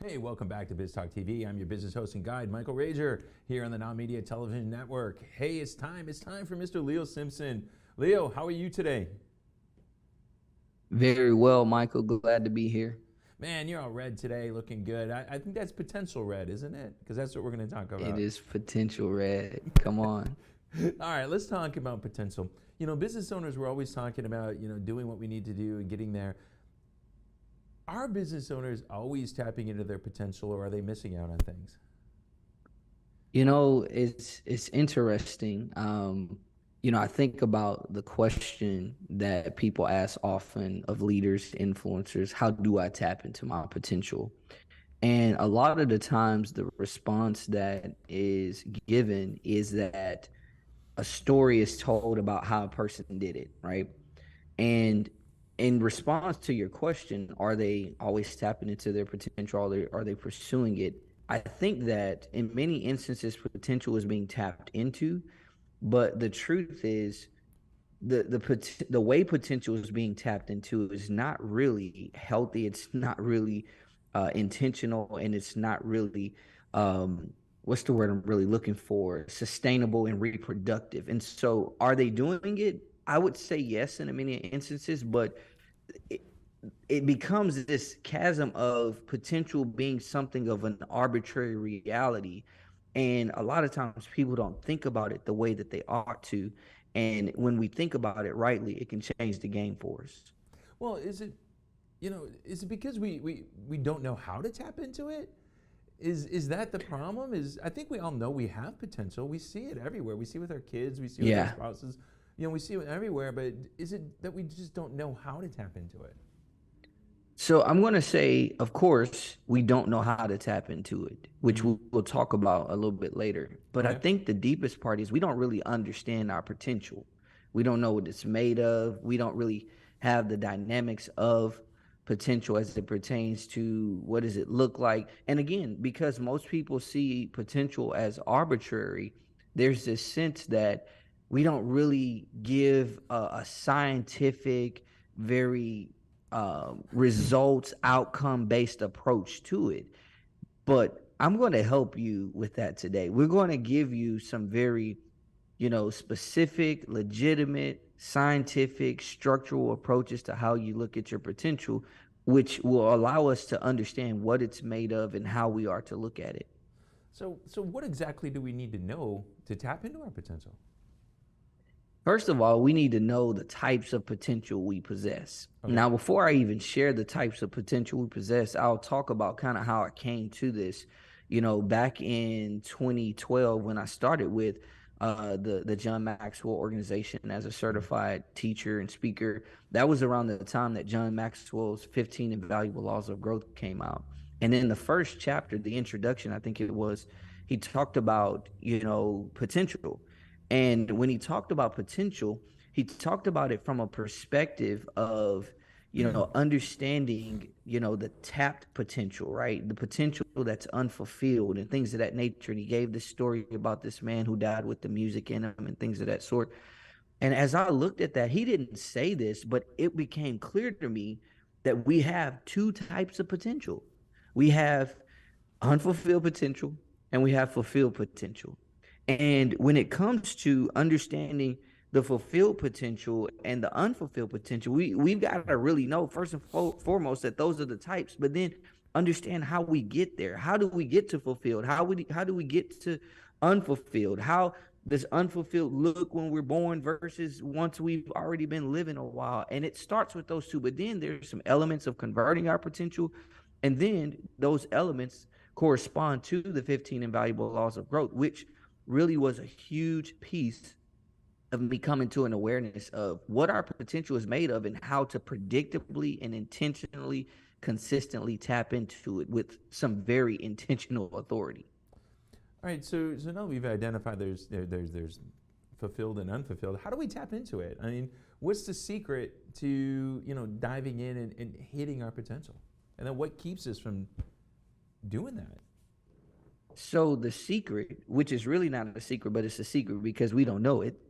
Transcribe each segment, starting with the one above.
Hey, welcome back to BIZ Talk TV. I'm your business host and guide, Michael Rager, here on the Now Media Television Network. Hey, it's time for Mr. Leo Simpson. Leo, how are you today? Very well, Michael. Glad to be here. Man, you're all red today, looking good. I think that's potential red, isn't it? Because that's what we're going to talk It about. is potential red. Come on. All right, let's talk about potential. You know, business owners, we're always talking about, doing what we need to do and getting there. Are business owners always tapping into their potential, or are they missing out on things? It's interesting. I think about the question that people ask often of leaders, influencers, how do I tap into my potential? And a lot of the times the response that is given is that a story is told about how a person did it, right? And in response to your question, are they always tapping into their potential? Are they pursuing it? I think that in many instances, potential is being tapped into, but the truth is the way potential is being tapped into is not really healthy. It's not really intentional, and it's not really what's the word I'm really looking for? Sustainable and reproductive. And so, are they doing it? I would say yes in many instances, but it, it becomes this chasm of potential being something of an arbitrary reality. And a lot of times people don't think about it the way that they ought to. And when we think about it rightly, it can change the game for us. Well, is it because we don't know how to tap into it? Is that the problem? I think we all know we have potential. We see it everywhere. We see it with our kids. We see it with our Yeah. spouses. We see it everywhere. But is it that we just don't know how to tap into it? So I'm going to say, of course, we don't know how to tap into it, which Mm-hmm. we'll talk about a little bit later. But I Okay. think the deepest part is we don't really understand our potential. We don't know what it's made of. We don't really have the dynamics of potential as it pertains to what does it look like. And again, because most people see potential as arbitrary, there's this sense that we don't really give a scientific, very results outcome based approach to it. But I'm going to help you with that today. We're going to give you some very, specific, legitimate, scientific, structural approaches to how you look at your potential, which will allow us to understand what it's made of and how we are to look at it. So what exactly do we need to know to tap into our potential? First of all, we need to know the types of potential we possess. Okay. Now, before I even share the types of potential we possess, I'll talk about kind of how I came to this. Back in 2012, when I started with the John Maxwell organization as a Mm-hmm. certified teacher and speaker, that was around the time that John Maxwell's 15 Invaluable Laws of Growth came out. And in the first chapter, the introduction, I think it was, he talked about, potential. And when he talked about potential, he talked about it from a perspective of, understanding, the tapped potential, right? The potential that's unfulfilled and things of that nature. And he gave this story about this man who died with the music in him and things of that sort. And as I looked at that, he didn't say this, but it became clear to me that we have two types of potential. We have unfulfilled potential and we have fulfilled potential. And when it comes to understanding the fulfilled potential and the unfulfilled potential, we've got to really know first and foremost that those are the types, but then understand how we get there. How do we get to fulfilled? How do we get to unfulfilled? How does unfulfilled look when we're born versus once we've already been living a while? And it starts with those two, but then there's some elements of converting our potential, and then those elements correspond to the 15 invaluable laws of growth, which really was a huge piece of me coming to an awareness of what our potential is made of and how to predictably and intentionally, consistently tap into it with some very intentional authority. All right. So now we've identified there's fulfilled and unfulfilled. How do we tap into it? I mean, what's the secret to diving in and hitting our potential? And then what keeps us from doing that? So the secret, which is really not a secret, but it's a secret because we don't know it,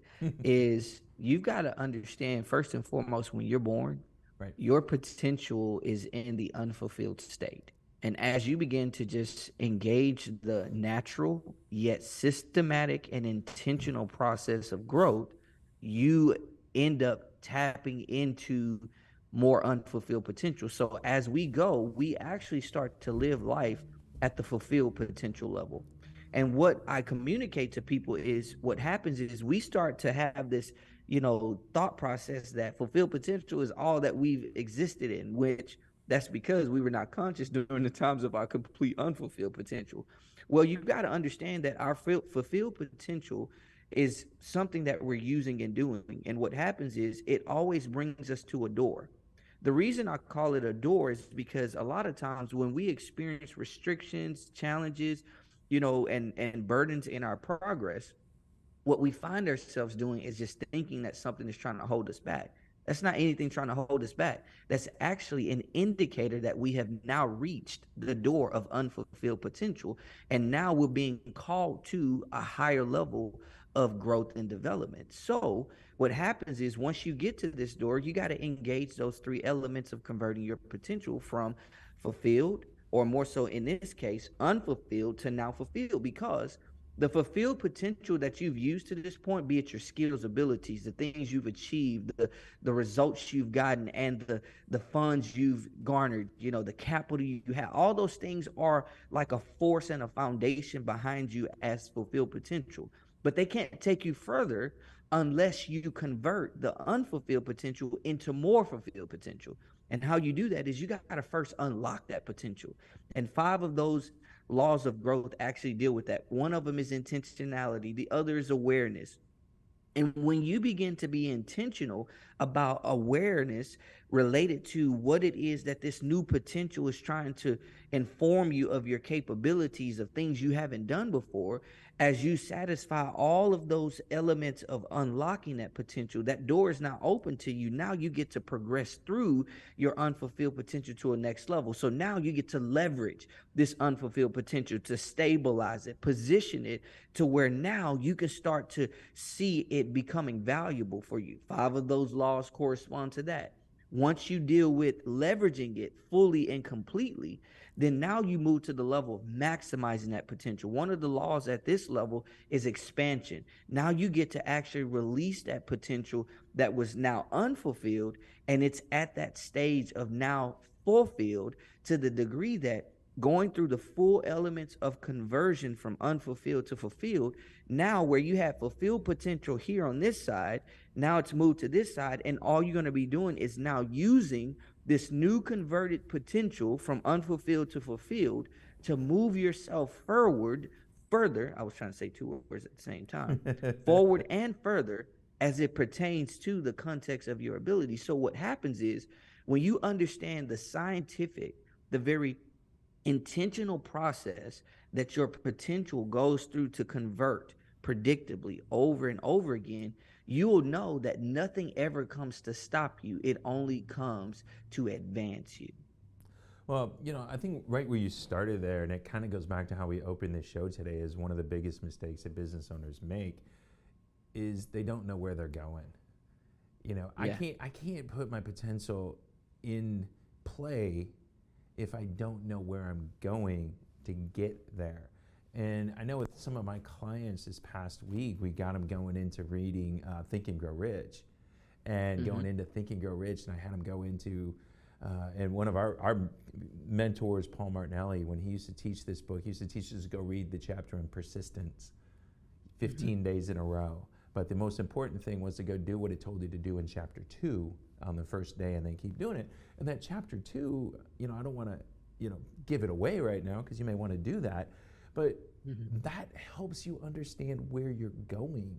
is you've got to understand first and foremost when you're born, Right. your potential is in the unfulfilled state. And as you begin to just engage the natural yet systematic and intentional process of growth, you end up tapping into more unfulfilled potential. So as we go, we actually start to live life at the fulfilled potential level. And what I communicate to people is what happens is we start to have this, thought process that fulfilled potential is all that we've existed in, which that's because we were not conscious during the times of our complete unfulfilled potential. Well, you got to understand that our fulfilled potential is something that we're using and doing. And what happens is it always brings us to a door. The reason I call it a door is because a lot of times when we experience restrictions, challenges, and burdens in our progress, what we find ourselves doing is just thinking that something is trying to hold us back. That's not anything trying to hold us back. That's actually an indicator that we have now reached the door of unfulfilled potential. And now we're being called to a higher level of growth and development. So, what happens is once you get to this door, you got to engage those three elements of converting your potential from fulfilled, or more so in this case, unfulfilled, to now fulfilled, because the fulfilled potential that you've used to this point, be it your skills, abilities, the things you've achieved, the results you've gotten, and the funds you've garnered, the capital you have, all those things are like a force and a foundation behind you as fulfilled potential. But they can't take you further unless you convert the unfulfilled potential into more fulfilled potential. And how you do that is you got to first unlock that potential. And five of those laws of growth actually deal with that. One of them is intentionality, the other is awareness. And when you begin to be intentional about awareness related to what it is that this new potential is trying to inform you of your capabilities, of things you haven't done before, as you satisfy all of those elements of unlocking that potential, that door is now open to you. Now you get to progress through your unfulfilled potential to a next level. So now you get to leverage this unfulfilled potential to stabilize it, position it to where now you can start to see it becoming valuable for you. Five of those laws correspond to that. Once you deal with leveraging it fully and completely, then now you move to the level of maximizing that potential. One of the laws at this level is expansion. Now you get to actually release that potential that was now unfulfilled, and it's at that stage of now fulfilled, to the degree that going through the full elements of conversion from unfulfilled to fulfilled, now where you have fulfilled potential here on this side, now it's moved to this side, and all you're going to be doing is now using this new converted potential from unfulfilled to fulfilled to move yourself forward further. I was trying to say two words at the same time, forward and further, as it pertains to the context of your ability. So what happens is when you understand the scientific, the very intentional process that your potential goes through to convert predictably over and over again, you will know that nothing ever comes to stop you. It only comes to advance you. Well, I think right where you started there, and it kind of goes back to how we opened this show today, is one of the biggest mistakes that business owners make is they don't know where they're going. Yeah. I can't put my potential in play if I don't know where I'm going to get there. And I know with some of my clients this past week, we got them going into reading Think and Grow Rich, and going into Think and Grow Rich, and I had them go into, and one of our mentors, Paul Martinelli, when he used to teach this book, he used to teach us to go read the chapter on persistence 15 days in a row. But the most important thing was to go do what it told you to do in chapter 2 on the first day, and then keep doing it. And that chapter 2, I don't want to, give it away right now, because you may want to do that, but that helps you understand where you're going,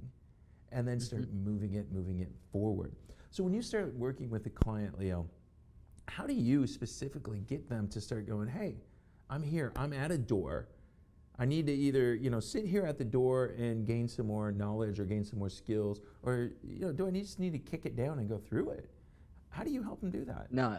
and then start moving it forward. So when you start working with a client, Leo, how do you specifically get them to start going, hey, I'm here, I'm at a door, I need to either, sit here at the door and gain some more knowledge or gain some more skills, or, do I just need to kick it down and go through it? How do you help them do that? No,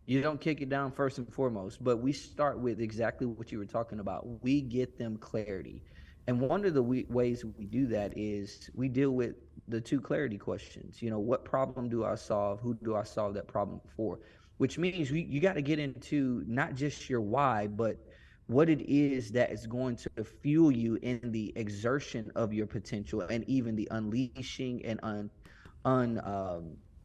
you don't kick it down first and foremost, but we start with exactly what you were talking about. We get them clarity. And one of the ways we do that is we deal with the two clarity questions. What problem do I solve? Who do I solve that problem for? which means you got to get into not just your why, but what it is that is going to fuel you in the exertion of your potential, and even the unleashing and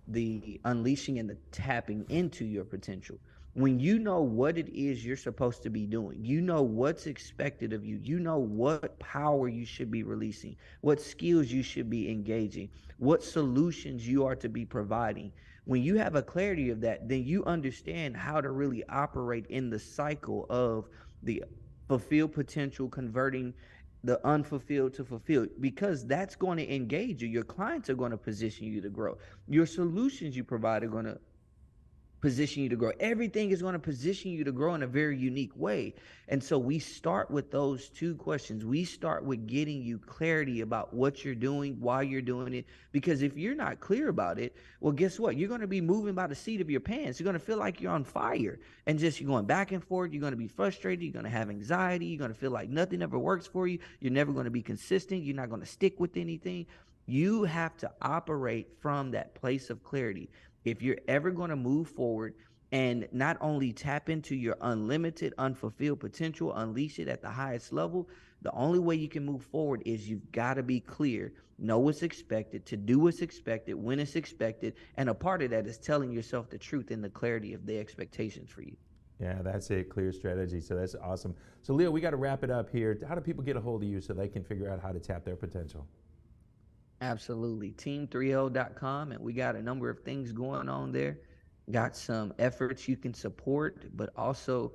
the unleashing and the tapping into your potential. When you know what it is you're supposed to be doing, you know what's expected of you, you know what power you should be releasing, what skills you should be engaging, what solutions you are to be providing. When you have a clarity of that, then you understand how to really operate in the cycle of the fulfilled potential converting the unfulfilled to fulfilled, because that's going to engage you. Your clients are going to position you to grow. Your solutions you provide are going to position you to grow. Everything is going to position you to grow in a very unique way. And so we start with those two questions. We start with getting you clarity about what you're doing, why you're doing it. Because if you're not clear about it, well, guess what? You're going to be moving by the seat of your pants. You're going to feel like you're on fire, and just you're going back and forth. You're going to be frustrated. You're going to have anxiety. You're going to feel like nothing ever works for you. You're never going to be consistent. You're not going to stick with anything. You have to operate from that place of clarity if you're ever going to move forward and not only tap into your unlimited, unfulfilled potential, unleash it at the highest level. The only way you can move forward is you've got to be clear, know what's expected, to do what's expected, when it's expected. And a part of that is telling yourself the truth and the clarity of the expectations for you. Yeah, that's a clear strategy. So that's awesome. So Leo, we got to wrap it up here. How do people get a hold of you so they can figure out how to tap their potential? Absolutely. Team3l.com. And we got a number of things going on there. Got some efforts you can support, but also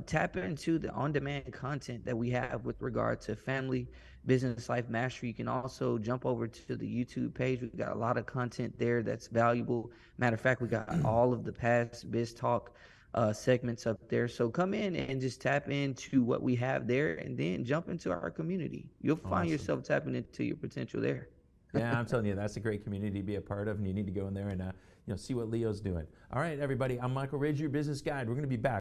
tap into the on-demand content that we have with regard to family, business, life mastery. You can also jump over to the YouTube page. We've got a lot of content there that's valuable. Matter of fact, we got all of the past BIZ Talk segments up there. So come in and just tap into what we have there, and then jump into our community. You'll find Awesome. yourself tapping into your potential there. Yeah, I'm telling you, that's a great community to be a part of, and you need to go in there and see what Leo's doing. All right, everybody, I'm Michael Ridge, your business guide. We're going to be back.